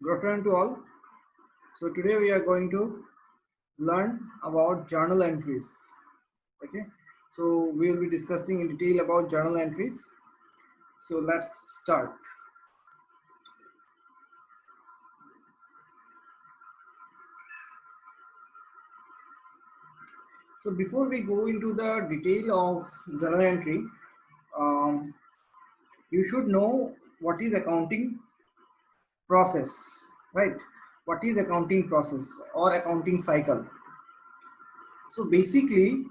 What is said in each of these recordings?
Good afternoon to all. So today we are going to learn about journal entries. Okay. So we will be discussing in detail about journal entries. So let's start. So before we go into the detail of journal entry, um, you should know what is accounting process, right? What is accounting process or accounting cycle? So basically,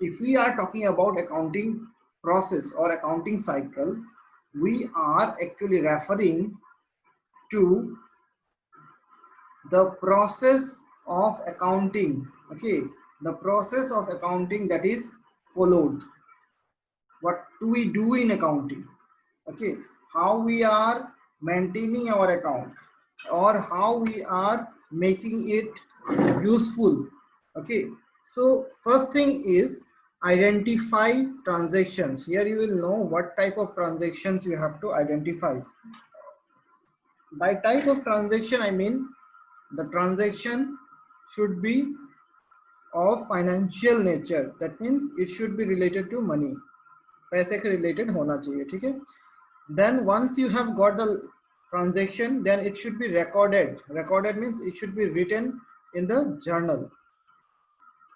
if we are talking about accounting process or accounting cycle, we are actually referring to the process of accounting. Okay, the process of accounting that is followed. What do we do in accounting? Okay, how we are maintaining our account or how we are making it useful. Okay, so first thing is identify transactions. Here you will know what type of transactions you have to identify. By type of transaction I mean the transaction should be of financial nature. That means it should be related to money, पैसे के related होना चाहिए. ठीक है. Then once you have got the transaction, then it should be recorded. Recorded means it should be written in the journal.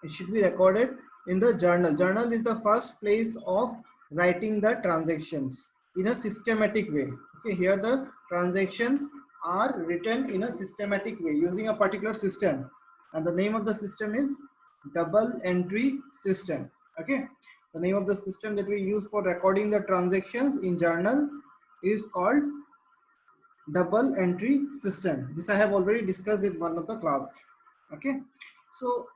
It should be recorded in the journal. Journal is the first place of writing the transactions in a systematic way. Okay, here the transactions are written in a systematic way using a particular system, and the name of the system is double entry system. Okay, the name of the system that we use for recording the transactions in journal is called double entry system. This I have already discussed in one of the class. Okay, so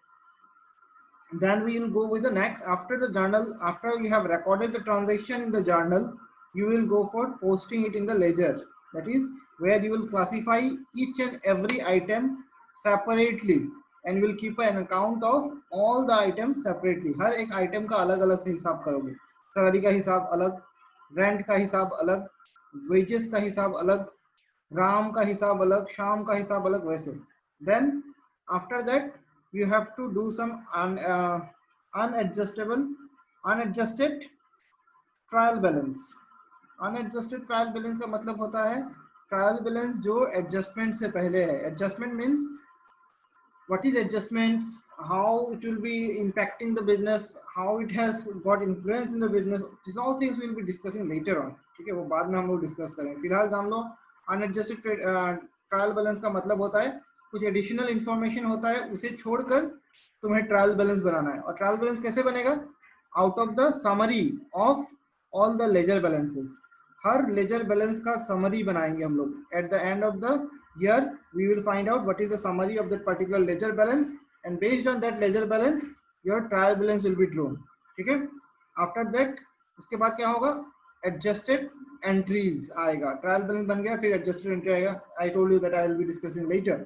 then we will go with the next. After the journal, after you have recorded the transaction in the journal, you will go for posting it in the ledger. That is where you will classify each and every item separately and you will keep an account of all the items separately. हर एक item का अलग अलग से हिसाब करोगे. Salary का हिसाब अलग, रेंट का हिसाब अलग, वेजेस का हिसाब अलग, राम का हिसाब अलग, शाम का हिसाब अलग, वैसे. Then after that you have to do some unadjusted trial balance. Unadjusted trial balance का मतलब होता है ट्रायल बैलेंस जो एडजस्टमेंट से पहले है. Adjustment means what is adjustments, how it will be impacting the business, how it has got influence in the business. These all things we will be discussing later on. ठीक है, वो बाद में हम लोग डिस्कस करेंगे. फिलहाल जान लो अनएडजस्टेड ट्रायल बैलेंस का मतलब होता है कुछ एडिशनल इंफॉर्मेशन होता है, उसे छोड़कर तुम्हें ट्रायल बैलेंस बनाना है. और ट्रायल बैलेंस कैसे बनेगा? Out of the summary of all the ledger balances. हर लेजर बैलेंस का समरी बनाएंगे हम लोग. At the end of the year we will find out what is the summary of that particular ledger balance, and based on that ledger balance your trial balance will be drawn. ठीक है. after that उसके बाद क्या होगा? adjusted entries आएगा. Trial balance बन गया, फिर adjusted entry आएगा. I told you that I will be discussing later.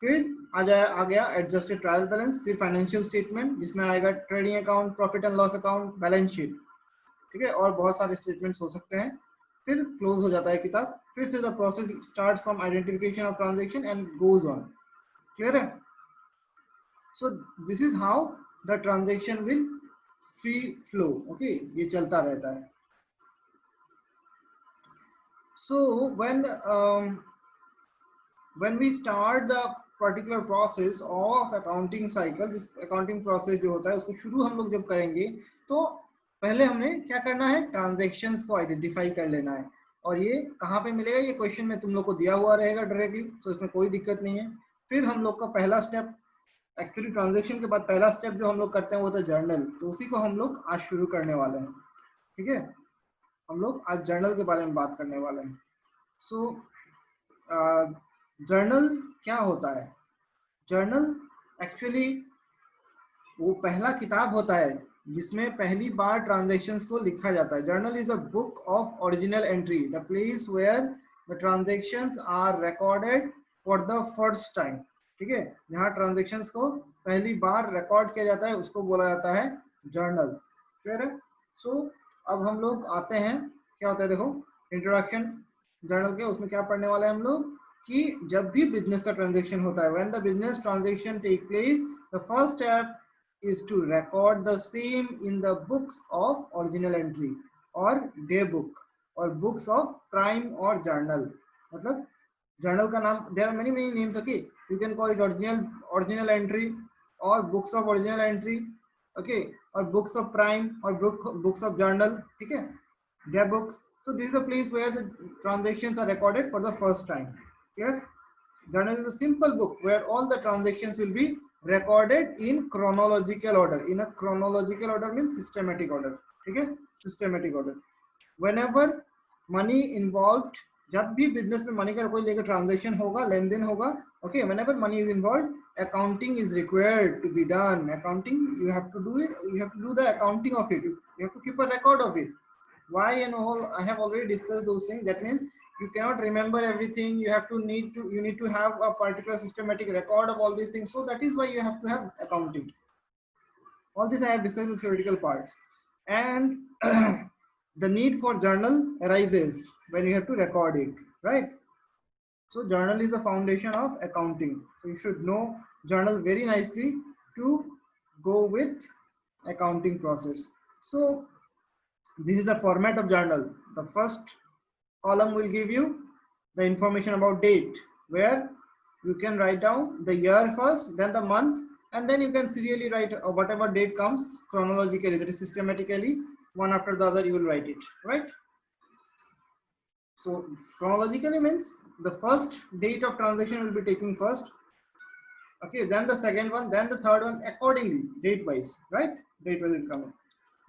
फिर आ गया एडजस्टेड ट्रायल बैलेंस, फिर फाइनेंशियल स्टेटमेंट जिसमें आएगा trading account, profit and loss account, balance sheet. ठीक है, और बहुत सारे स्टेटमेंट्स हो सकते हैं. फिर क्लोज हो जाता है किताब. फिर से the process starts from identification of transaction and goes on. Clear है? So this is how the transaction will free flow. Okay, ये चलता रहता है. सो when we start the particular process of accounting cycle, this accounting process जो होता है उसको शुरू हम लोग जब करेंगे तो पहले हमने क्या करना है? ट्रांजैक्शंस को आइडेंटिफाई कर लेना है. और ये कहाँ पे मिलेगा? ये क्वेश्चन में तुम लोग को दिया हुआ रहेगा डायरेक्टली, सो इसमें कोई दिक्कत नहीं है. फिर हम लोग का पहला स्टेप, एक्चुअली ट्रांजैक्शन के बाद पहला स्टेप जो हम लोग करते हैं वो होता है जर्नल. तो उसी को हम लोग आज शुरू करने वाले हैं. ठीक है, हम लोग आज जर्नल के बारे में बात करने वाले हैं. सो जर्नल क्या होता है? जर्नल एक्चुअली वो पहला किताब होता है जिसमें पहली बार ट्रांजैक्शंस को लिखा जाता है. Journal is a book of original entry, the place where the transactions are recorded for the first time. ठीक है, जहाँ ट्रांजैक्शंस को पहली बार रिकॉर्ड किया जाता है उसको बोला जाता है जर्नल. क्लियर है? सो अब हम लोग आते हैं, क्या होता है देखो, इंट्रोडक्शन जर्नल के. उसमें क्या पढ़ने वाले हैं हम लोग? कि जब भी बिजनेस का ट्रांजेक्शन होता है, when the business transaction take place, the first step is to record the same in the books of original entry or day book or books of prime or journal. मतलब journal का नाम, there are many names, okay, you can call it original entry or books of original entry, okay, or books of prime or books of journal, ठीक है, day books. So this is the place where the transactions are recorded for the first time. Clear? Journal is a simple book where all the transactions will be recorded in chronological order. In a chronological order means systematic order. Okay, systematic order. Whenever money involved, जब भी business में money का कोई लेकर transaction होगा, लेन then होगा, okay, whenever money is involved, accounting is required to be done. Accounting, you have to do it. You have to do the accounting of it. You have to keep a record of it. Why and all, I have already discussed those things. That means you cannot remember everything. You need to have a particular systematic record of all these things. So that is why you have to have accounting. All this I have discussed in theoretical parts. And the need for journal arises when you have to record it, right? So journal is the foundation of accounting. So you should know journal very nicely to go with accounting process. So this is the format of journal. The first column will give you the information about date, where you can write down the year first, then the month, and then you can serially write whatever date comes chronologically, that is systematically, one after the other you will write it, right? So chronologically means the first date of transaction will be taken first, okay, then the second one, then the third one, accordingly, date wise, right? Date will come.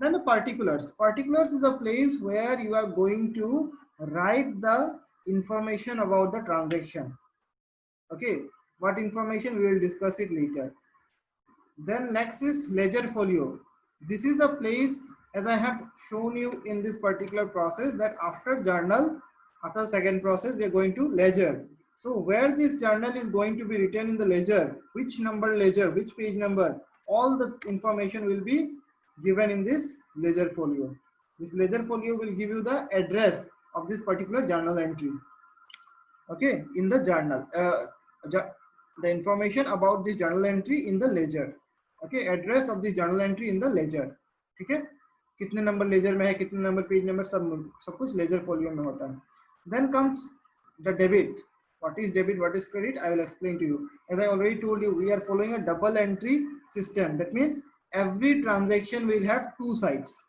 Then the particulars. Particulars is a place where you are going to write the information about the transaction. Okay, what information we will discuss it later. Then next is ledger folio. This is the place, as I have shown you in this particular process, that after journal, after second process, we are going to ledger. So where this journal is going to be written in the ledger, which number ledger, which page number, all the information will be given in this ledger folio. This ledger folio will give you the address of this particular journal entry. Okay, in the journal, the information about this journal entry in the ledger. Okay, address of the journal entry in the ledger. ठीक है, कितने number laser में है, कितने number page number, सब कुछ ledger folio में होता है. Then comes the debit. What is debit, what is credit, I will explain to you. As I already told you, we are following a double entry system. That means every transaction will have two sides.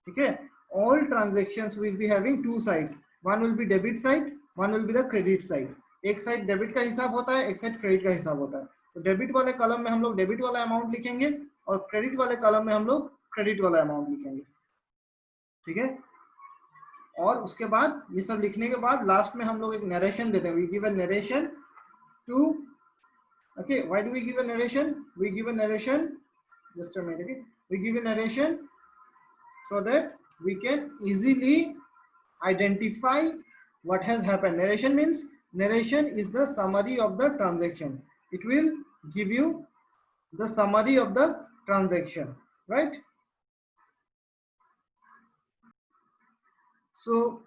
Okay, all transactions will be having two sides. One will be debit side, one will be the credit side. एक side debit का हिसाब होता है, एक side credit का हिसाब होता है. तो डेबिट वाले कॉलम में हम लोग डेबिट वाला अमाउंट लिखेंगे और क्रेडिट वाले कॉलम में हम लोग क्रेडिट वाला अमाउंट लिखेंगे. ठीक है, और उसके बाद ये सब लिखने के बाद लास्ट में हम लोग एक नरेशन देते हैं. We give a narration to, okay, why do we give a narration? We give a narration, just a minute, okay, we give a narration so that we can easily identify what has happened. Narration means, narration is the summary of the transaction. It will give you the summary of the transaction, right? So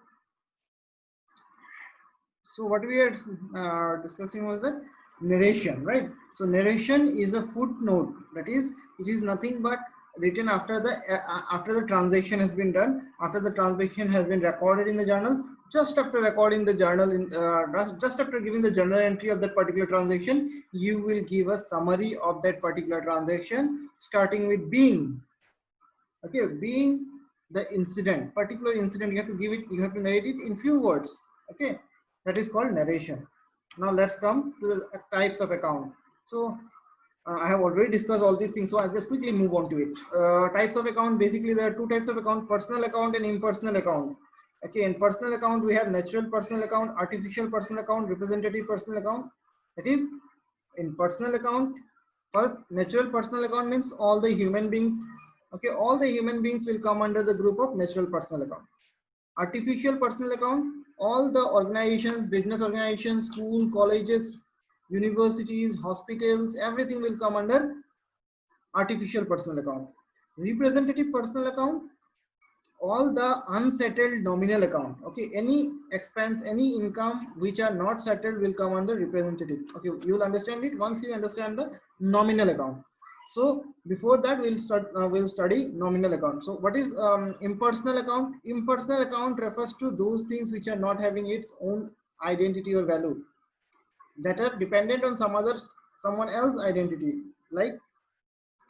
what we are discussing was that narration, right? So narration is a footnote. That is, it is nothing but written after the transaction has been done, after the transaction has been recorded in the journal, just after recording the journal, just after giving the journal entry of that particular transaction, you will give a summary of that particular transaction, starting with being. Okay, being the incident, particular incident, you have to give it, you have to narrate it in few words. Okay, that is called narration. Now let's come to the types of account. So I have already discussed all these things, so I'll just quickly move on to it. Types of account, basically there are two types of account: personal account and impersonal account. Okay, in personal account we have natural personal account, artificial personal account, representative personal account. That is, in personal account, first, natural personal account means all the human beings. Okay, all the human beings will come under the group of natural personal account. Artificial personal account, all the organizations, business organizations, school, colleges, universities, hospitals, everything will come under artificial personal account. Representative personal account, all the unsettled nominal account. Okay, any expense, any income which are not settled will come under representative. Okay, you will understand it once you understand the nominal account. So before that we'll study nominal account. So what is impersonal account? Impersonal account refers to those things which are not having its own identity or value, that are dependent on someone else identity. Like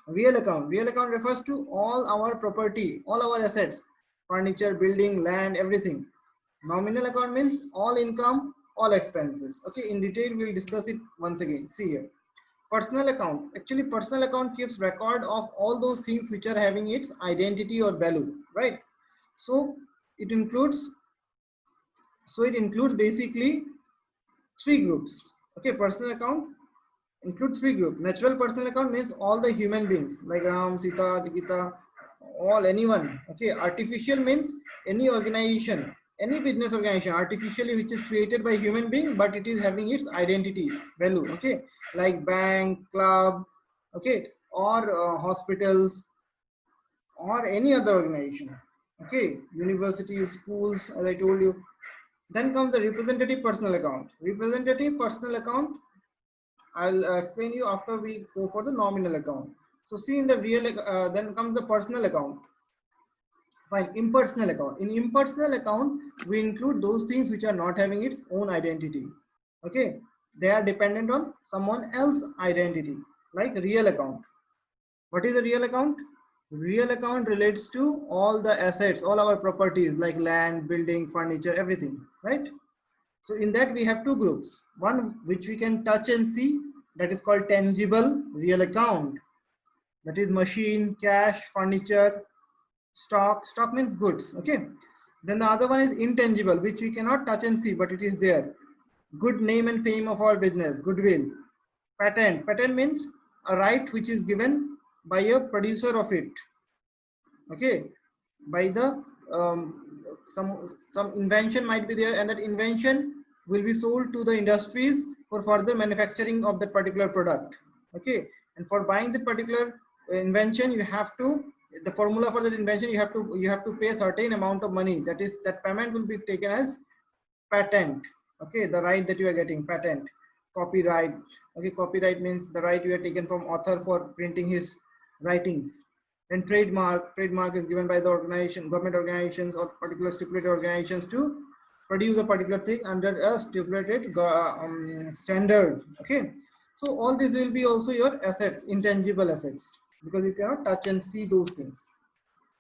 real account. Real account refers to all our property, all our assets, furniture, building, land, everything. Nominal account means all income, all expenses. Okay, in detail we'll discuss it once again. See here. Personal account. Actually, personal account keeps record of all those things which are having its identity or value, right? So it includes basically three groups. Okay, personal account includes three groups. Natural personal account means all the human beings like Ram, Sita, Nikita, all anyone. Okay, artificial means any organization, any business organization, artificially which is created by human being, but it is having its identity value. Okay, like bank, club, okay, or hospitals, or any other organization. Okay, universities, schools, as I told you. Then comes the representative personal account. Representative personal account I'll explain you after we go for the nominal account. So see in the real, then comes the personal account. Fine, impersonal account. In impersonal account, we include those things which are not having its own identity. Okay, they are dependent on someone else's identity, like real account. What is a real account? Real account relates to all the assets, all our properties like land, building, furniture, everything, right? So in that we have two groups. One which we can touch and see, that is called tangible real account. That is machine, cash, furniture, stock. Stock means goods. Okay. Then the other one is intangible, which we cannot touch and see, but it is there. Good name and fame of our business, goodwill. Patent. Patent means a right which is given by a producer of it. Okay. By the some invention might be there, and that invention will be sold to the industries for further manufacturing of that particular product. Okay, and for buying that particular invention, you have to, the formula for that invention, you have to pay a certain amount of money. That payment will be taken as patent. Okay, the right that you are getting. Patent. Copyright. Okay, copyright means the right you are taken from author for printing his writings. And trademark is given by the organization, government organizations, or particular stipulated organizations to produce a particular thing under a stipulated standard. Okay, so all this will be also your assets, intangible assets, because you cannot touch and see those things.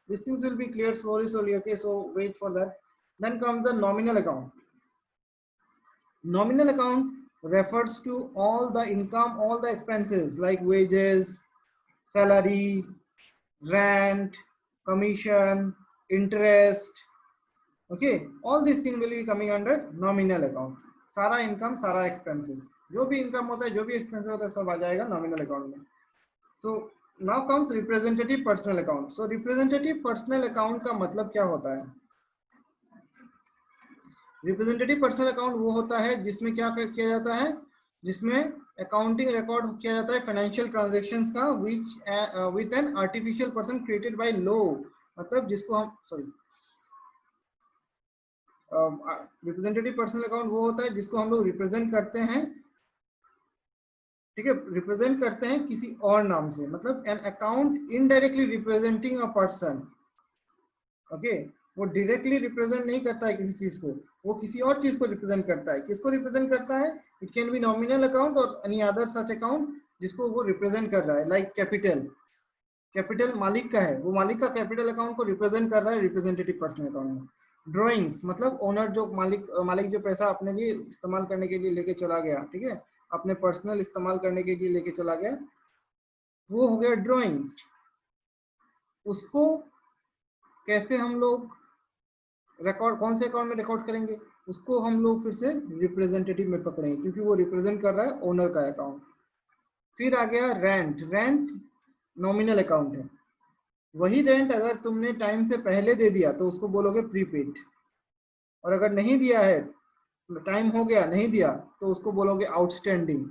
These things will be clear slowly. Okay, so wait for that. Then comes the nominal account. Nominal account refers to all the income, all the expenses like wages, salary, rent, commission, interest. Okay, all these things will be coming under nominal account. सारा income, सारा expenses, जो भी income होता है, जो भी expenses होता है, सब आ जाएगा nominal account में. So now comes representative personal account. So representative personal account का मतलब क्या होता है? रिप्रेजेंटेटिव पर्सनल अकाउंट वो होता है जिसमें क्या किया जाता है, जिसमें अकाउंटिंग रिकॉर्ड किया जाता है फाइनेंशियल ट्रांजैक्शंस का with an artificial person created by law. मतलब जिसको हम रिप्रेजेंटेटिव पर्सनल अकाउंट वो होता है जिसको हम लोग रिप्रेजेंट करते हैं, ठीक है, रिप्रेजेंट करते हैं किसी और नाम से. मतलब an account indirectly representing a person. Okay, वो डायरेक्टली रिप्रेजेंट नहीं करता है किसी चीज को, वो किसी और चीज को रिप्रेजेंट करता है. किसको रिप्रेजेंट करता है? It can be nominal account और एनी अदर सच अकाउंट जिसको वो रिप्रेजेंट कर रहा है. Like capital. कैपिटल मालिक का है, वो मालिक का कैपिटल अकाउंट को रिप्रेजेंट कर रहा है रिप्रेजेंटेटिव पर्सनल अकाउंट में. ड्रॉइंग्स मतलब ओनर, जो मालिक जो पैसा अपने लिए इस्तेमाल करने के लिए लेके चला गया, ठीक है, अपने पर्सनल इस्तेमाल करने के लिए लेके चला गया, वो हो गया ड्रॉइंग्स. उसको कैसे हम लोग रिकॉर्ड, कौन से अकाउंट में रिकॉर्ड करेंगे? उसको हम लोग फिर से रिप्रेजेंटेटिव में पकड़ेंगे क्योंकि वो रिप्रेजेंट कर रहा है ओनर का अकाउंट. फिर आ गया रेंट. रेंट नॉमिनल अकाउंट है. वही रेंट अगर तुमने टाइम से पहले दे दिया तो उसको बोलोगे प्रीपेड, और अगर नहीं दिया है, टाइम हो गया नहीं दिया, तो उसको बोलोगे आउटस्टैंडिंग.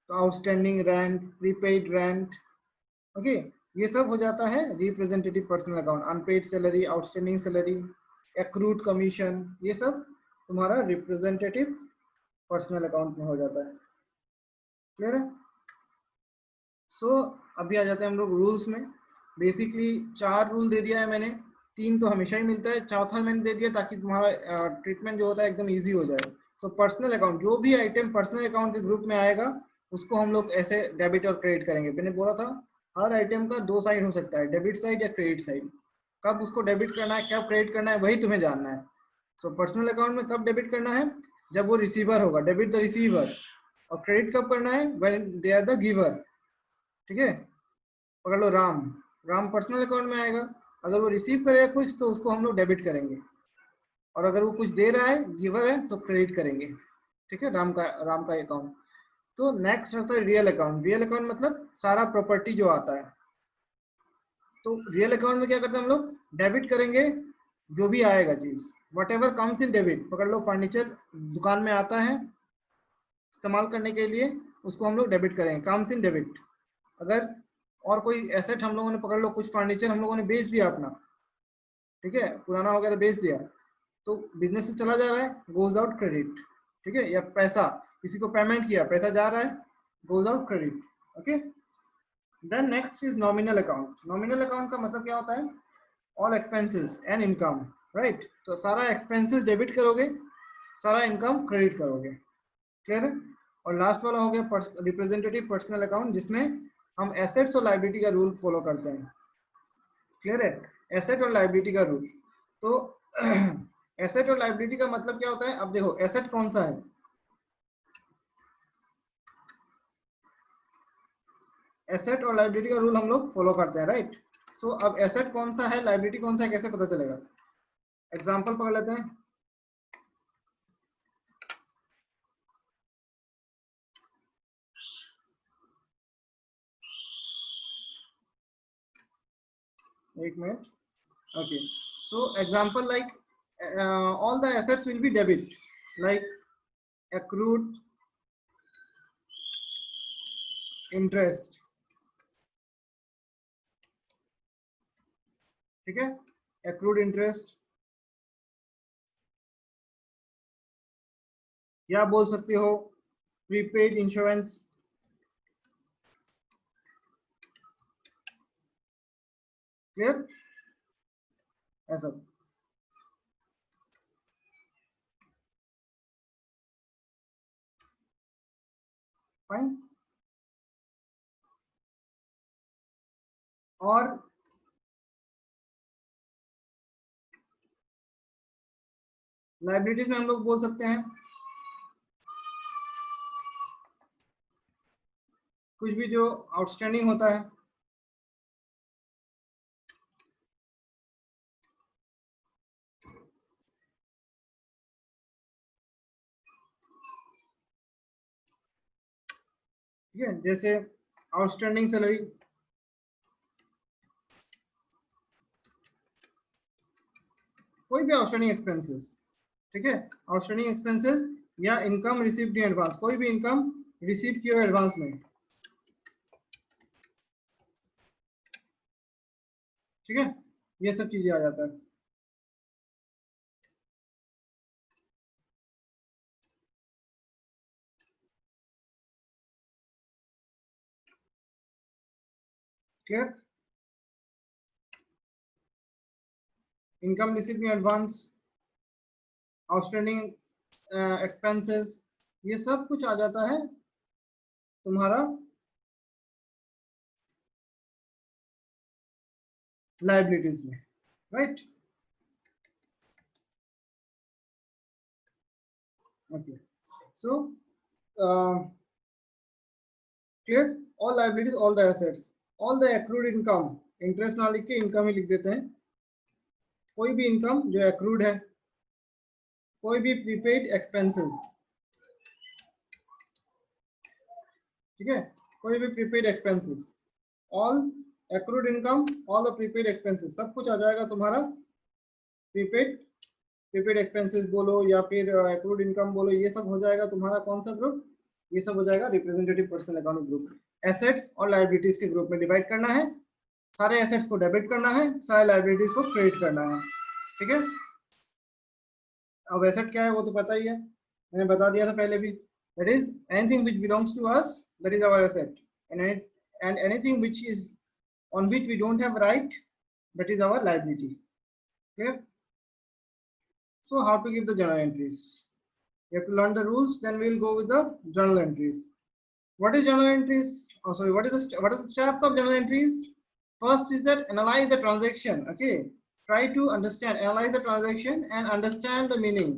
तो outstanding rent, prepaid rent. Okay, ये सब हो जाता है representative personal account. Unpaid salary, outstanding salary, accrued commission, ये सब तुम्हारा रिप्रेजेंटेटिव पर्सनल अकाउंट में हो जाता है। क्लियर है? सो अभी आ जाते हैं हम लोग रूल्स में। बेसिकली 4 रूल दे दिया है मैंने, 3 तो हमेशा ही मिलता है, चौथा मैंने दे दिया ताकि तुम्हारा ट्रीटमेंट जो होता है एकदम इजी हो जाए। सो पर्सनल अकाउंट, जो भी आइटम पर्सनल अकाउंट के ग्रुप में आएगा उसको हम लोग ऐसे डेबिट और क्रेडिट करेंगे। मैंने बोला था हर आइटम का 2 साइड हो सकता है, डेबिट साइड या क्रेडिट साइड। कब उसको डेबिट करना है, कब क्रेडिट करना है, वही तुम्हें जानना है। सो पर्सनल अकाउंट में कब डेबिट करना है, जब वो रिसीवर होगा, डेबिट द रिसीवर। और क्रेडिट कब करना है, when they are the giver. ठीक है? पकड़ लो राम, राम पर्सनल अकाउंट में आएगा। अगर वो रिसीव करेगा कुछ तो उसको हम लोग डेबिट करेंगे, और अगर वो कुछ दे रहा है, गिवर है, तो क्रेडिट करेंगे। ठीक है? राम का अकाउंट। तो नेक्स्ट रहता है रियल अकाउंट। रियल अकाउंट मतलब सारा प्रॉपर्टी जो आता है। तो रियल अकाउंट में क्या करते हैं हम लोग, डेबिट करेंगे जो भी आएगा चीज, what ever comes in debit. पकड़ लो फर्नीचर दुकान में आता है इस्तेमाल करने के लिए, उसको हम लोग डेबिट करेंगे, कम्स इन डेबिट। अगर और कोई एसेट हम लोगों ने, पकड़ लो कुछ फर्नीचर हम लोगों ने बेच दिया अपना, ठीक है, पुराना हो गया तो बेच दिया, तो बिजनेस से चला जा रहा है, गोज आउट क्रेडिट। ठीक है? या पैसा, किसी को पेमेंट किया, पैसा जा रहा है, goes out credit. Okay? Then next is nominal account. Nominal account का मतलब क्या होता है, all expenses and income, right? तो सारा एक्सपेंसेस डेबिट करोगे, सारा इनकम क्रेडिट करोगे। क्लियर है? और लास्ट वाला हो गया रिप्रेजेंटेटिव पर्सनल अकाउंट, जिसमें हम एसेट्स और लाइबिलिटी का रूल फॉलो करते हैं। क्लियर है? एसेट और लाइबिलिटी का रूल। तो एसेट और लाइबिलिटी का मतलब क्या होता है, अब देखो एसेट कौन सा है, एसेट और लाइबिलिटी का रूल हम लोग फॉलो करते हैं, राइट? सो अब एसेट कौन सा है, लाइबिलिटी कौन सा है, कैसे पता चलेगा? एग्जांपल पकड़ लेते हैं। एक minute. Okay, so example like all the assets will be debit, like accrued interest। ठीक है? accrued interest, या बोल सकते हो प्रीपेड इंश्योरेंस। क्लियर? ऐसा फाइन। और लाइबिलिटीज में हम लोग बोल सकते हैं कुछ भी जो आउटस्टैंडिंग होता है। ठीक है? जैसे आउटस्टैंडिंग सैलरी, कोई भी आउटस्टैंडिंग एक्सपेंसेस। ठीक है? आउटस्टैंडिंग एक्सपेंसेस या इनकम रिसीव्ड इन एडवांस, कोई भी इनकम रिसीव किया एडवांस में। ठीक है? ये सब चीजें आ जाता है। Clear? Income received in advance, outstanding expenses, ये सब कुछ आ जाता है तुम्हारा लाइबिलिटीज में, right? Okay, so clear? All liabilities, all the assets, all the accrued income. Interest ना लिख के इनकम ही लिख देते हैं। कोई भी इनकम जो एक्रूड है, कोई भी प्रीपेड एक्सपेंसेस। ठीक है? कोई भी prepaid expenses, all accrued income, all the prepaid expenses, सब कुछ आ जाएगा तुम्हारा प्रीपेड। प्रीपेड एक्सपेंसेस बोलो या फिर एक्रूड इनकम बोलो, ये सब हो जाएगा तुम्हारा कौन सा ग्रुप, ये सब हो जाएगा representative personal account group. Assets और लायबिलिटीज के ग्रुप में डिवाइड करना है। सारे एसेट्स को डेबिट करना है, सारे लाइबिलिटीज को क्रेडिट करना है, ठीक है। अब एसेट क्या है वो तो पता ही है, मैंने बता दिया था पहले भी, that is anything which belongs to us, that is our asset, and anything which is on which we don't have right, that is our liability. Clear? So how to give the journal entries? You have to learn the rules, then we'll go with the journal entries. What is journal entries? Oh, sorry, what is the steps of journal entries? First is that analyze the transaction. Okay, try to understand, analyze the transaction and understand the meaning.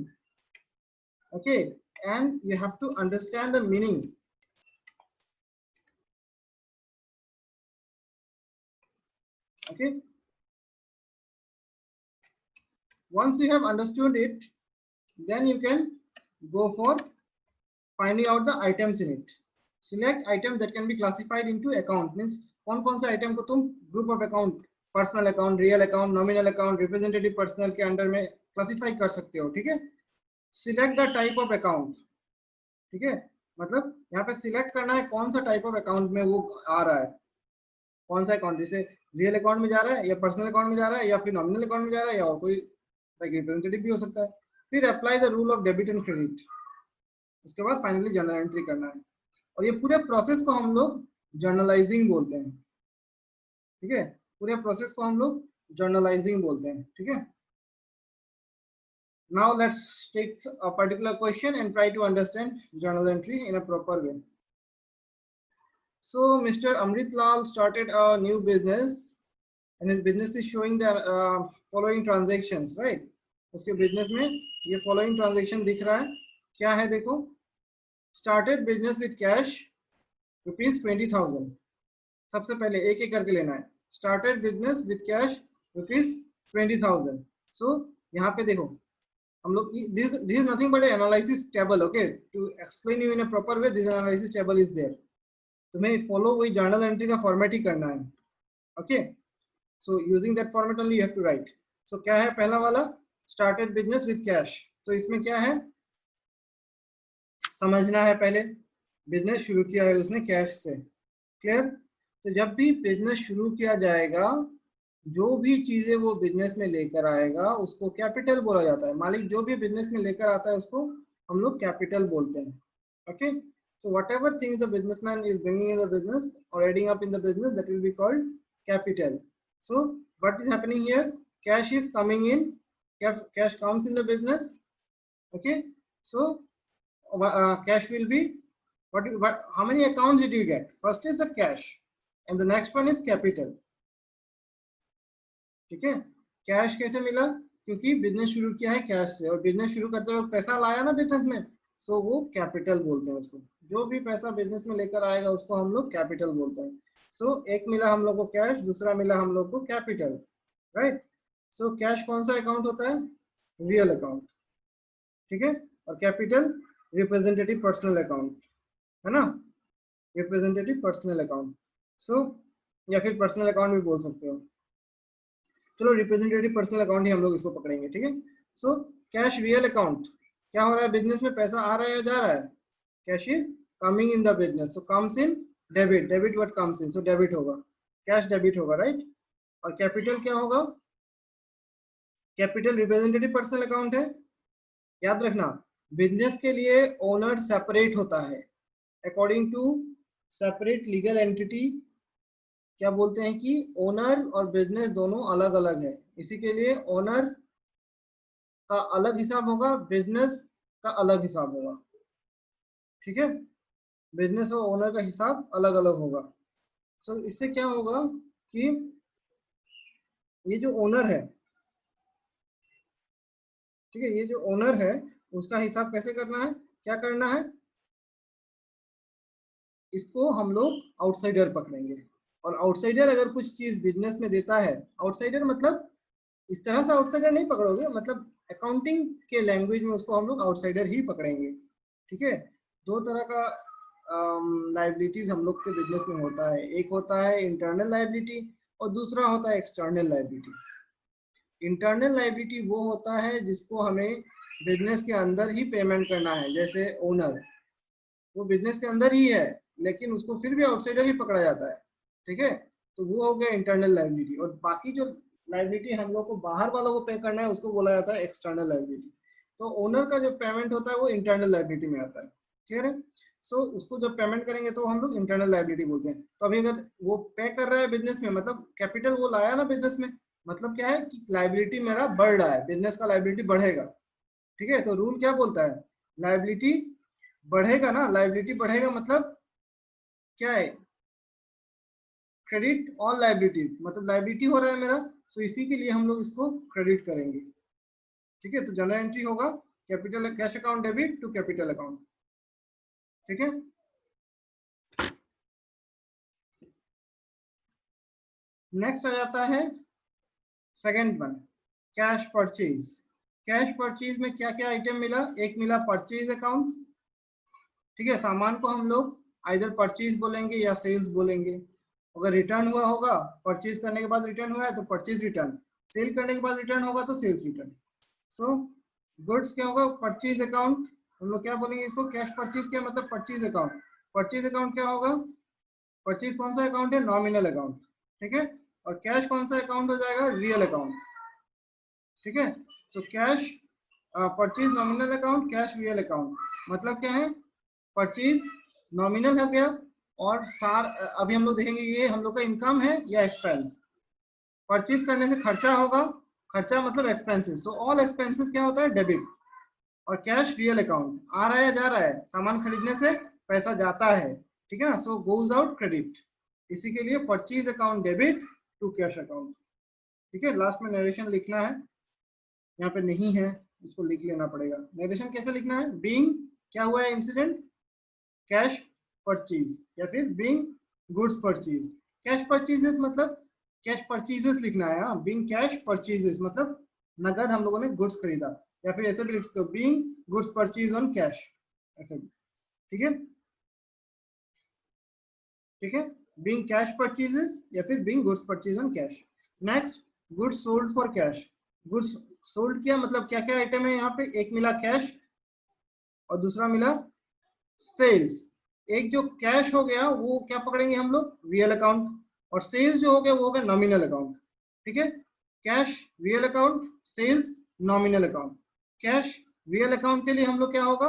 Okay, and you have to understand the meaning. Okay, once you have understood it, then you can go for finding out the items in it. Select items that can be classified into account, means कौन कौन से item को तुम group of account, personal account, real account, nominal account, representative personal के under में classify कर सकते हो, ठीक है। Select the type of account, ठीक है, मतलब यहाँ पे सिलेक्ट करना है कौन सा टाइप ऑफ अकाउंट में वो आ रहा है, कौन सा अकाउंट, जैसे रियल अकाउंट में जा रहा है या पर्सनल अकाउंट में जा रहा है या फिर नॉमिनल अकाउंट में जा रहा है या और कोई रिप्रेजेंटेटिव भी हो सकता है। फिर apply the rule of debit and credit, उसके बाद फाइनली जर्नल एंट्री करना है। और ये पूरे प्रोसेस को हम लोग जर्नलाइजिंग बोलते हैं, ठीक है, पूरे प्रोसेस को हम लोग जर्नलाइजिंग बोलते हैं, ठीक है। Now let's take a particular question and try to understand journal entry in a proper way. So Mr. Amrit Lal started a new business and his business is showing the following transactions, right? उसके business में ये following transaction दिख रहा है, क्या है देखो, started business with cash ₹20,000, सबसे पहले एक एक करके लेना है, स्टार्टेड बिजनेस विद कैश ₹20,000। सो यहाँ पे देखो हम लोग, this is nothing but an analysis table, okay, to explain you in a proper way, this analysis table is there, तुम्हें फॉलो वही जर्नल एंट्री का फॉर्मेट ही करना है, okay. So using that format only you have to write. So क्या है पहला वाला, स्टार्टेड बिजनेस विद कैश, तो इसमें क्या है समझना है, पहले बिजनेस शुरू किया है उसने कैश से, क्लियर। तो जब भी बिजनेस शुरू किया जाएगा, जो भी चीजें वो बिजनेस में लेकर आएगा उसको कैपिटल बोला जाता है, मालिक जो भी बिजनेस में लेकर आता है उसको हम लोग कैपिटल बोलते हैं, okay. So whatever things the businessman is bringing in the business or adding up in the business, that will be called capital. So what is happening here, cash is coming in, cash comes in the business, okay. So cash will be what, how many accounts did you get, first is the cash and the next one is capital, ठीक है। Cash कैसे मिला, क्योंकि business शुरू किया है cash से और बिजनेस शुरू करते वक्त पैसा लाया ना बिजनेस में, सो वो कैपिटल बोलते हैं उसको, जो भी पैसा बिजनेस में लेकर आएगा उसको हम लोग कैपिटल बोलते हैं। सो एक मिला हम लोग को कैश, दूसरा मिला हम लोग को कैपिटल, राइट। सो कैश कौन सा अकाउंट होता है, रियल अकाउंट, ठीक है, और कैपिटल रिप्रेजेंटेटिव पर्सनल अकाउंट, है ना, रिप्रेजेंटेटिव पर्सनल अकाउंट। सो या फिर पर्सनल अकाउंट भी बोल सकते हो, चलो रिप्रेजेंटेटिव पर्सनल अकाउंट ही हम लोग इसको पकड़ेंगे, ठीक है। सो कैश रियल अकाउंट, क्या हो रहा है बिजनेस में, पैसा आ रहा है या जा रहा है, cash is coming in the business, so comes in debit, debit what comes in, so debit होगा, कैश डेबिट होगा, राइट। और कैपिटल क्या होगा, कैपिटल रिप्रेजेंटेटिव पर्सनल अकाउंट है, याद रखना बिजनेस के लिए ओनर सेपरेट होता है, according to separate legal entity क्या बोलते हैं कि ओनर और बिजनेस दोनों अलग अलग है, इसी के लिए ओनर का अलग हिसाब होगा, बिजनेस का अलग हिसाब होगा, ठीक है, बिजनेस और ओनर का हिसाब अलग अलग होगा। सो इससे क्या होगा कि ये जो ओनर है, ठीक है, ये जो ओनर है उसका हिसाब कैसे करना है, क्या करना है, इसको हम लोग आउटसाइडर पकड़ेंगे, और आउटसाइडर अगर कुछ चीज बिजनेस में देता है, आउटसाइडर मतलब इस तरह से आउटसाइडर नहीं पकड़ोगे, मतलब अकाउंटिंग के लैंग्वेज में उसको हम लोग आउटसाइडर ही पकड़ेंगे, ठीक है। दो तरह का लाइबिलिटीज हम लोग के बिजनेस में होता है, एक होता है इंटरनल लाइबिलिटी और दूसरा होता है एक्सटर्नल लाइबिलिटी। इंटरनल लाइबिलिटी वो होता है जिसको हमें बिजनेस के अंदर ही पेमेंट करना है, जैसे ओनर वो बिजनेस के अंदर ही है लेकिन उसको फिर भी आउटसाइडर ही पकड़ा जाता है, ठीक है। तो वो हो गया इंटरनल लायबिलिटी। और बाकी जो लायबिलिटी हम लोग को बाहर वालों को पे करना है उसको बोला जाता है एक्सटर्नल लायबिलिटी। तो ओनर का जो पेमेंट होता है वो इंटरनल लायबिलिटी में आता है। क्लियर है? सो उसको जब पेमेंट करेंगे तो हम लोग इंटरनल लायबिलिटी बोलते हैं। तो अभी अगर वो पे कर रहा है बिजनेस में, मतलब कैपिटल वो लाया ना बिजनेस में, मतलब क्या है कि लायबिलिटी मेरा बढ़ रहा है, बिजनेस का लायबिलिटी बढ़ेगा। ठीक है? तो रूल क्या बोलता है? लायबिलिटी बढ़ेगा ना, लायबिलिटी बढ़ेगा मतलब क्या है? क्रेडिट ऑल लायबिलिटीज, मतलब लायबिलिटी हो रहा है मेरा, सो इसी के लिए हम लोग इसको क्रेडिट करेंगे। ठीक है? तो जनरल एंट्री होगा capital cash account debit to capital account. ठीक है? नेक्स्ट आ जाता है second one, cash purchase. Cash purchase में क्या क्या आइटम मिला? एक मिला परचेज अकाउंट। ठीक है? सामान को हम लोग आइदर परचेज बोलेंगे या सेल्स बोलेंगे। अगर रिटर्न हुआ होगा, परचेज करने के बाद रिटर्न हुआ है तो परचेज रिटर्न, सेल करने के बाद रिटर्न होगा तो सेल्स रिटर्न। सो गुड्स क्या होगा? Purchase account. हम लोग क्या बोलेंगे इसको? कैश परचेज क्या मतलब? Purchase account. परचेज अकाउंट क्या होगा? परचेज कौन सा अकाउंट है? Nominal account. ठीक है? और कैश कौन सा अकाउंट हो जाएगा? Real account. ठीक है? So cash purchase nominal account, cash real account. मतलब क्या है? परचेज नॉमिनल हो गया और अभी हम लोग देखेंगे ये हम लोग का इनकम है या एक्सपेंस। परचेज करने से खर्चा होगा, खर्चा मतलब एक्सपेंसेस, सो ऑल एक्सपेंसेस क्या होता है? डेबिट। और कैश रियल अकाउंट, आ रहा है जा रहा है, सामान खरीदने से पैसा जाता है। ठीक है ना? So goes out credit. इसी के लिए purchase account debit to cash account. ठीक है? लास्ट में नरेशन लिखना है, यहाँ पे नहीं है, इसको लिख लेना पड़ेगा। नरेशन कैसे लिखना है? बीइंग क्या हुआ है इंसिडेंट? कैश परचेज या फिर being goods purchase. Cash purchases मतलब कैश परचेजेस लिखना है। हाँ, बीइंग कैश परचेजेस मतलब नगद हम लोगों ने गुड्स खरीदा, या फिर ऐसे भी लिख सकते हो being goods purchase on cash, ऐसे भी। ठीक है? ठीक है? बीइंग कैश परचेजेस या फिर being goods purchase on cash. Next, goods sold for cash. Goods sold किया मतलब क्या क्या आइटम है यहाँ पे? एक मिला कैश और दूसरा मिला सेल्स। एक जो कैश हो गया वो क्या पकड़ेंगे हम लोग? Real account. और सेल्स जो हो गया वो हो गया नॉमिनल अकाउंट। ठीक है? Cash real account, sales nominal account. Cash real account के लिए हम लोग क्या होगा?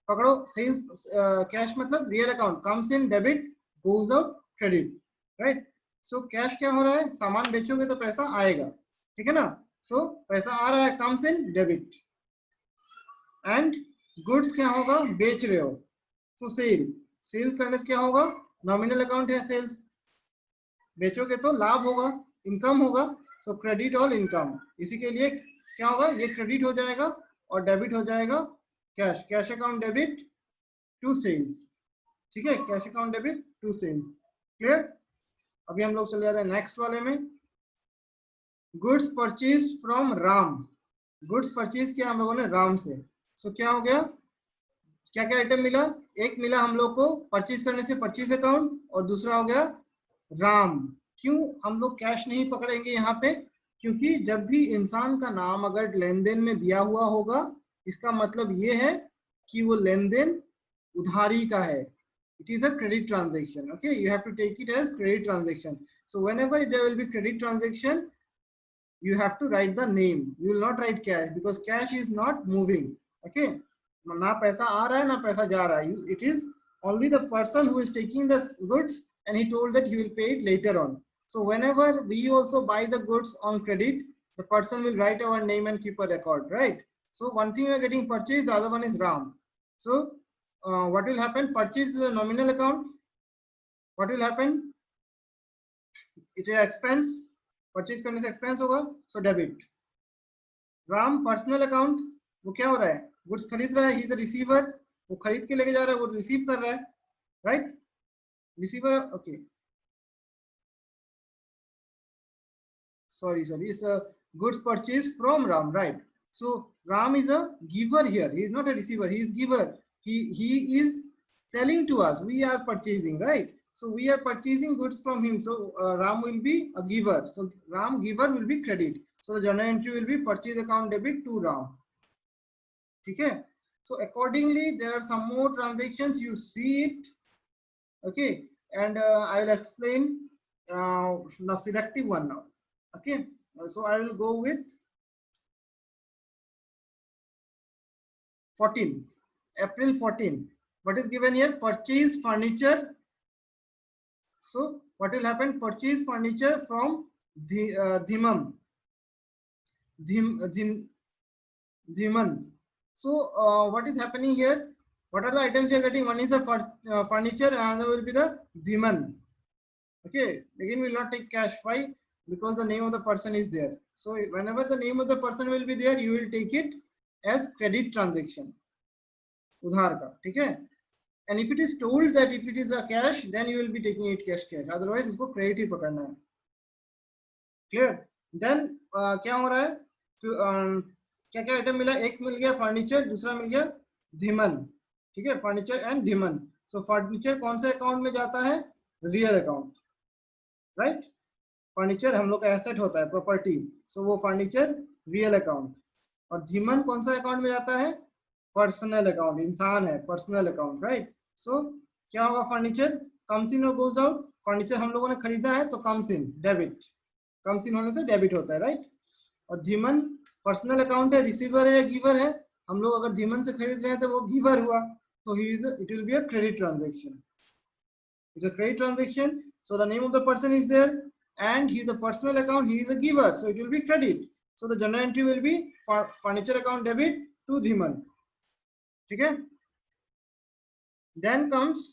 पकड़ो, सेल्स कैश मतलब real account comes in debit goes out credit. Right? So cash क्या हो रहा है? सामान बेचोगे तो पैसा आएगा। ठीक है ना? सो पैसा आ रहा है, comes in debit. And goods क्या होगा? बेच रहे हो, सो सेल। सेल करने से क्या होगा? नॉमिनल अकाउंट है सेल्स, बेचोगे तो लाभ होगा, इनकम होगा। सो क्रेडिट ऑल इनकम। इसी के लिए क्या होगा? ये क्रेडिट हो जाएगा और डेबिट हो जाएगा cash. Cash account debit to sales. ठीक है? Cash account debit to sales. Clear? अभी हम लोग चले जाते हैं नेक्स्ट वाले में। Goods purchase from Ram. Goods purchase किया हम लोगों ने राम से। सो क्या हो गया? क्या क्या आइटम मिला? एक मिला हम लोग को परचेज करने से परचेज अकाउंट, और दूसरा हो गया राम। क्यों हम लोग कैश नहीं पकड़ेंगे यहाँ पे? क्योंकि जब भी इंसान का नाम अगर लेन देन में दिया हुआ होगा, इसका मतलब ये है कि वो लेन देन उधारी का है। It is a credit transaction. Okay, you have to take it as credit transaction. So whenever there will be credit transaction, you have to write the name. You will not write cash because cash is not moving. Okay, ना पैसा आ रहा है ना पैसा जा रहा है. It is only the person who is taking the goods and he told that he will pay it later on. So whenever we also buy the goods on credit, the person will write our name and keep a record, right? So one thing we are getting purchased, the other one is Ram. So what will happen? Purchase is a nominal account. What will happen? It is expense. Purchase करने से expense होगा, so debit. Ram personal account, वो क्या हो रहा है? Goods खरीद रहा है, ही इज अ रिसीवर, वो खरीद के लेके जा रहा है, वो रिसीव कर रहा है, right? Receiver, okay, sorry, it's a goods purchased from Ram, right? So Ram is a giver here. He is not a receiver. He is giver. He is selling to us. We are purchasing, right? So we are purchasing goods from him. So Ram will be a giver. So Ram giver will be credit. So the journal entry will be purchase account debit to Ram. Okay. So accordingly, there are some more transactions. You see it. Okay. And I will explain the selective one now. Okay, so I will go with 14, April 14. What is given here? Purchase furniture. So what will happen? Purchase furniture from the Dhimam. Dhiman. So what is happening here? What are the items you are getting? One is the furniture, and another will be the Dhiman. Okay, again we will not take cash. Why? Because the name of the person is there. So whenever the name of the person will be there, you will take it as credit transaction. उधार का, ठीक है? And if it is told that if it is a cash, then you will be taking it cash. Otherwise इसको credit ही पकड़ना है. Clear? Then क्या हो रहा है? क्या क्या आइटम मिला? एक मिल गया फर्नीचर, दूसरा मिल गया धीमन. ठीक है, furniture and Dhiman. So furniture कौन से अकाउंट में जाता है? Real account, right? फर्नीचर हम लोग का एसेट होता है, प्रॉपर्टी. सो वो फर्नीचर रियल अकाउंट. और धीमन कौन सा अकाउंट में जाता है? Personal account. इंसान है, पर्सनल अकाउंट, राइट? सो क्या होगा? फर्नीचर कम्स इन और गोज आउट. फर्नीचर हम लोगों ने खरीदा है तो comes in, debit. Comes in होने से डेबिट होता है, राइट? और धीमन पर्सनल अकाउंट है, रिसीवर है या गिवर है. हम लोग अगर धीमन से खरीद रहे हैं तो वो गिवर हुआ, तो he is, it will be a credit transaction. It's a credit transaction. So the name of the person is there and he is a personal account, he is a giver, so it will be credit. So the journal entry will be furniture account debit to Dhiman. ठीक है? Then comes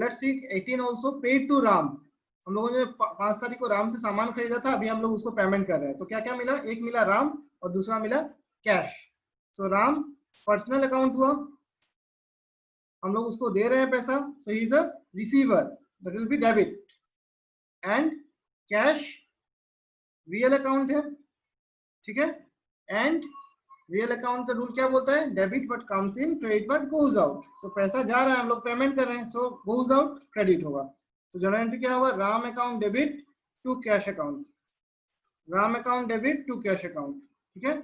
let's see 18 also, paid to Ram. हम लोगों ने 5 तारीख को राम से सामान खरीदा था, अभी हम लोग उसको पेमेंट कर रहे हैं. तो क्या क्या मिला? एक मिला राम और दूसरा मिला cash. So Ram personal account हुआ, हम लोग उसको दे रहे हैं पैसा. So he is a receiver, that will be debit. And cash real account है, ठीक है? And real account का रूल क्या बोलता है? debit what comes in, credit what goes out. so पैसा जा रहा है, हम लोग पेमेंट कर रहे हैं, so goes out credit होगा. तो जर्नल एंट्री क्या होगा? Ram account debit to cash account. Ram account debit to cash account. ठीक है?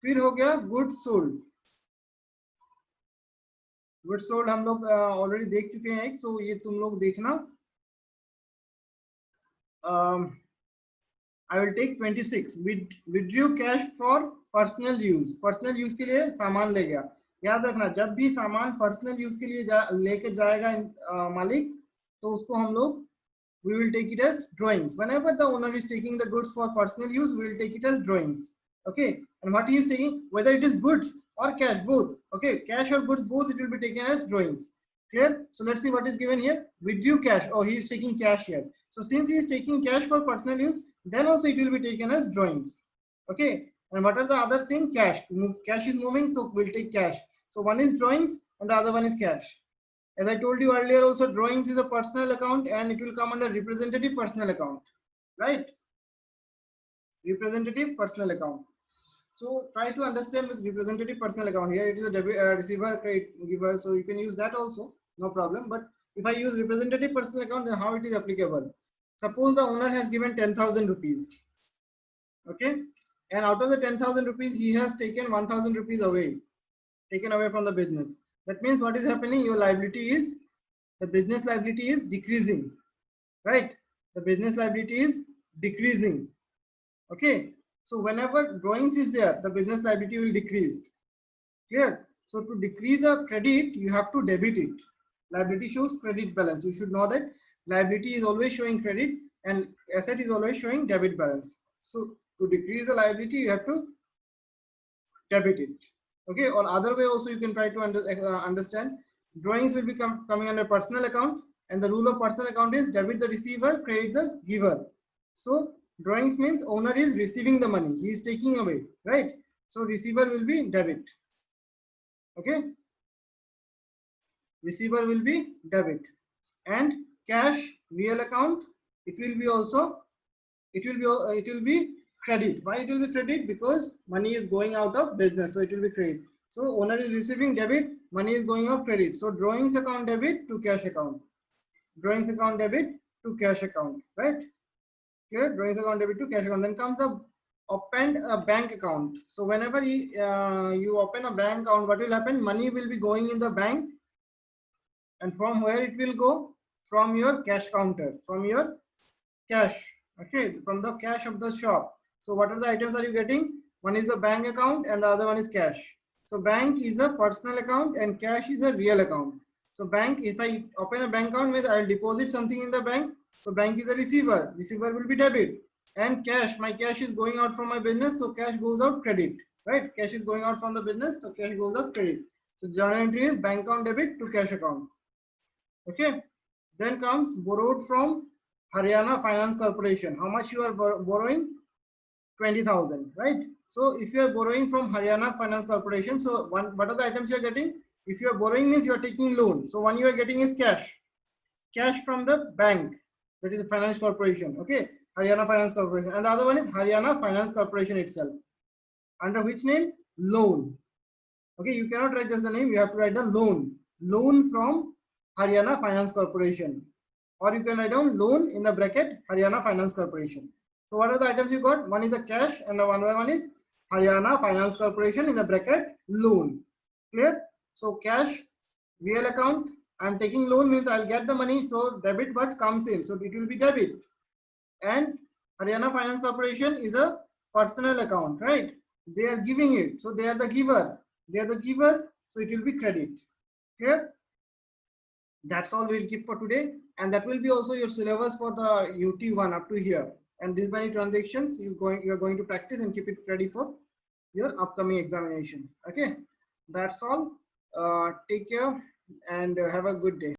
फिर हो गया गुड सोल्ड. गुड सोल्ड हम लोग ऑलरेडी देख चुके हैं एक. सो ये तुम लोग देखना. I will take 26. Withdrew cash for personal use. Personal use के लिए सामान ले गया. याद रखना, जब भी सामान पर्सनल यूज के लिए लेके जाएगा मालिक, तो उसको हम लोग we will take it as drawings. Whenever the owner is taking the goods for personal use, we will take it as drawings. Okay? And what he is taking, whether it is goods or cash, both. Okay? Cash or goods, both, it will be taken as drawings. Clear? So let's see what is given here. Withdrew cash. Oh, he is taking cash here. So since he is taking cash for personal use, then also it will be taken as drawings. Okay? And what are the other thing? Cash. Cash is moving, so we'll take cash. So one is drawings and the other one is cash. As I told you earlier also, drawings is a personal account and it will come under representative personal account. Right? Representative personal account. So try to understand with representative personal account. Here it is a receiver, credit, giver, so you can use that also, no problem. But if I use representative personal account, then how it is applicable? Suppose the owner has given 10,000 rupees. Okay? And out of the 10,000 rupees, he has taken 1,000 rupees away, taken away from the business. That means what is happening? Your liability is, the business liability is decreasing, right? The business liability is decreasing. Okay? So whenever drawings is there, the business liability will decrease. Clear? So to decrease a credit, you have to debit it. Liability shows credit balance. You should know that liability is always showing credit and asset is always showing debit balance. So to decrease the liability, you have to debit it. Okay? Or other way also you can try to understand. Drawings will be coming under personal account, and the rule of personal account is debit the receiver, credit the giver. So drawings means owner is receiving the money, he is taking away, right? So receiver will be debit. Okay? Receiver will be debit. And cash, real account, it will be also, it will be credit. Why it will be credit? Because money is going out of business, so it will be credit. So owner is receiving debit, money is going out credit. So drawings account debit to cash account. Drawings account debit to cash account, right? Here, drawings account debit to cash account. Then comes the opened a bank account. So whenever you open a bank account, what will happen? Money will be going in the bank, and from where it will go? from your cash counter, from your cash, okay, from the cash of the shop. So what are the items are you getting? One is the bank account and the other one is cash. So bank is a personal account and cash is a real account. So bank, if I open a bank account with, I'll deposit something in the bank. So bank is a receiver. Receiver will be debit. And cash, my cash is going out from my business. So cash goes out credit, right? Cash is going out from the business. So cash goes out credit. So journal entry is bank account debit to cash account. Okay. Then comes borrowed from Haryana Finance Corporation. How much you are borrowing? 20,000, right? So if you are borrowing from Haryana Finance Corporation, so what are the items you are getting? If you are borrowing means you are taking loan. So one you are getting is cash from the bank, that is a finance corporation, okay, Haryana Finance Corporation, and the other one is Haryana Finance Corporation itself. Under which name? Loan. Okay, you cannot write just the name, you have to write the loan from Haryana Finance Corporation, or you can write down loan in the bracket Haryana Finance Corporation. So what are the items you got? One is the cash and the other one is Haryana Finance Corporation in the bracket loan. Clear? So cash, real account, I'm taking loan means I'll get the money, so debit what comes in, so it will be debit. And Haryana Finance Corporation is a personal account, right? They are giving it, so they are the giver. They are the giver, so it will be credit. Clear? That's all we'll keep for today, and that will be also your syllabus for the UT1 up to here. And these many transactions you're going to practice and keep it ready for your upcoming examination. Okay, that's all. Take care and have a good day.